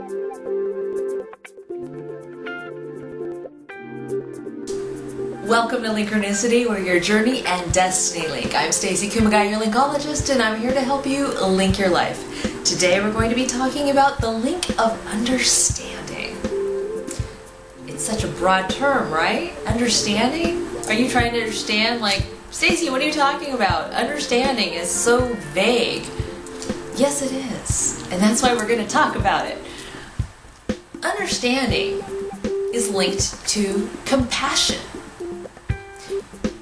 Welcome to Linkronicity, where your journey and destiny link. I'm Stacey, Kumagai, your linkologist, and I'm here to help you link your life. Today we're going to be talking about the link of understanding. It's such a broad term, right? Understanding? Are you trying to understand? Like, Stacey, what are you talking about? Understanding is so vague. Yes, it is. And that's why we're going to talk about it. Understanding is linked to compassion.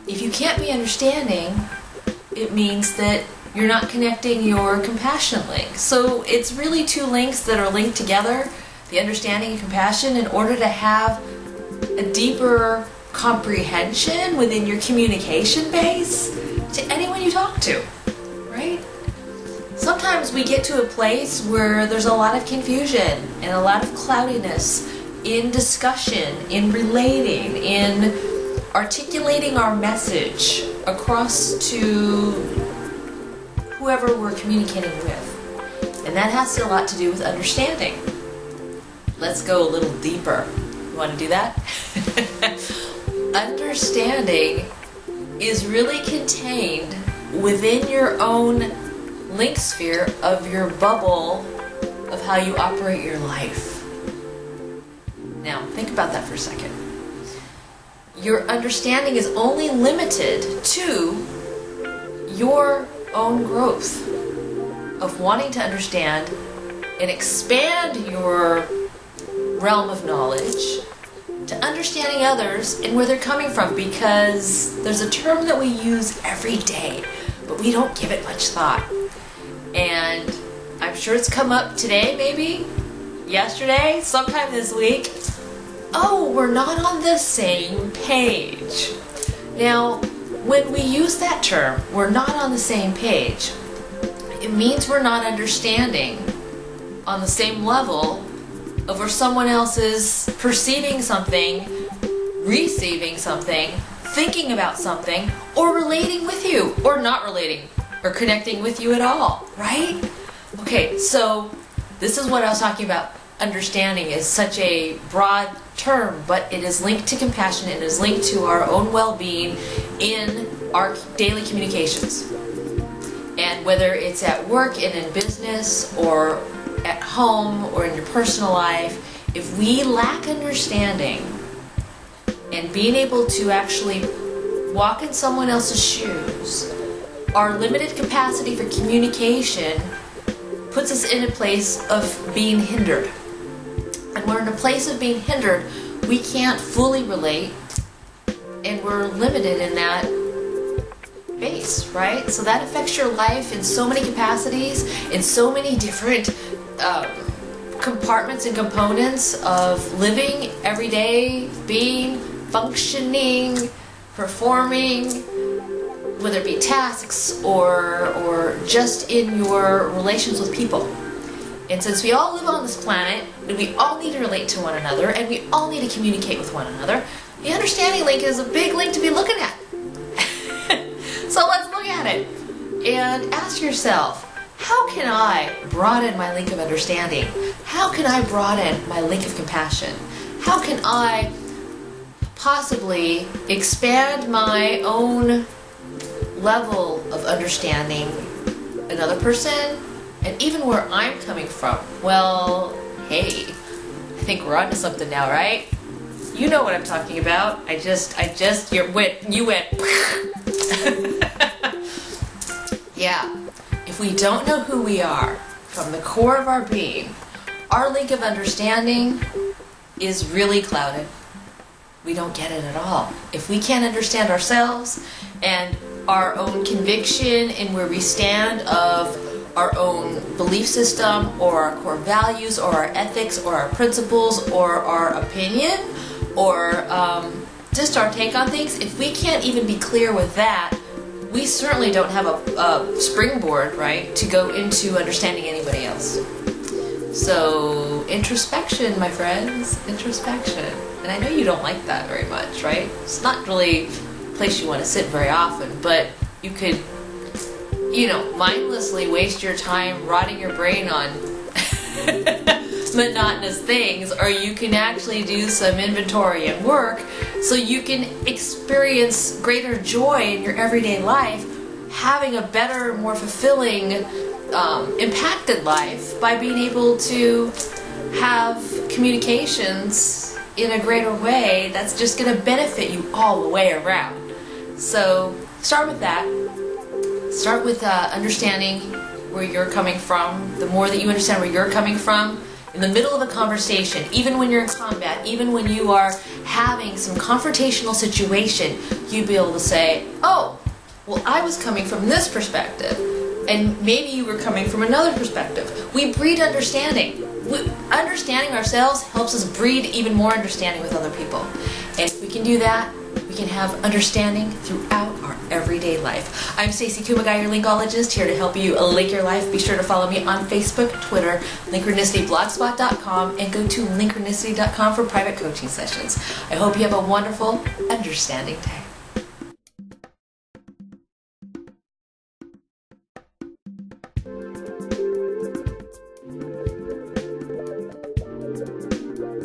If you can't be understanding, it means that you're not connecting your compassion link. So it's really two links that are linked together, the understanding and compassion, in order to have a deeper comprehension within your communication base to anyone you talk to, right? Sometimes we get to a place where there's a lot of confusion and a lot of cloudiness in discussion, in relating, in articulating our message across to whoever we're communicating with. And that has a lot to do with understanding. Let's go a little deeper. You want to do that? Understanding is really contained within your own link sphere of your bubble of how you operate your life. Now, think about that for a second. Your understanding is only limited to your own growth of wanting to understand and expand your realm of knowledge to understanding others and where they're coming from, because there's a term that we use every day, but we don't give it much thought. And I'm sure it's come up today, maybe, yesterday, sometime this week. Oh, we're not on the same page. Now, when we use that term, we're not on the same page, it means we're not understanding on the same level of where someone else is perceiving something, receiving something, thinking about something, or relating with you, or not relating, or connecting with you at all, right? Okay, so this is what I was talking about. Understanding is such a broad term, but it is linked to compassion. It is linked to our own well-being in our daily communications. And whether it's at work and in business, or at home, or in your personal life, if we lack understanding and being able to actually walk in someone else's shoes, our limited capacity for communication puts us in a place of being hindered. And we're in a place of being hindered, we can't fully relate, and we're limited in that base, right? So that affects your life in so many capacities, in so many different compartments and components of living every day, being, functioning, performing, whether it be tasks or just in your relations with people. And since we all live on this planet, we all need to relate to one another, and we all need to communicate with one another, the understanding link is a big link to be looking at. So let's look at it and ask yourself, how can I broaden my link of understanding? How can I broaden my link of compassion? How can I possibly expand my own level of understanding another person, and even where I'm coming from? Well, hey, I think we're onto something now, right? You know what I'm talking about. You went. Yeah. If we don't know who we are from the core of our being, our link of understanding is really clouded. We don't get it at all. If we can't understand ourselves and our own conviction and where we stand of our own belief system, or our core values, or our ethics, or our principles, or our opinion, or just our take on things, if we can't even be clear with that, we certainly don't have a springboard, right, to go into understanding anybody else. So, introspection, my friends, introspection. And I know you don't like that very much, right? It's not really a place you want to sit very often, but you could, mindlessly waste your time rotting your brain on monotonous things, or you can actually do some inventory and work so you can experience greater joy in your everyday life, having a better, more fulfilling, impacted life by being able to have communications in a greater way that's just going to benefit you all the way around. So start with that. Start with understanding where you're coming from. The more that you understand where you're coming from, in the middle of a conversation, even when you're in combat, even when you are having some confrontational situation, you'll be able to say, oh, well, I was coming from this perspective, and maybe you were coming from another perspective. We breed understanding. Understanding ourselves helps us breed even more understanding with other people. And if we can do that, we can have understanding throughout our everyday life. I'm Stacey Kumagai, your Linkologist, here to help you link your life. Be sure to follow me on Facebook, Twitter, Linkronicity, blogspot.com, and go to Linkronicity.com for private coaching sessions. I hope you have a wonderful, understanding day.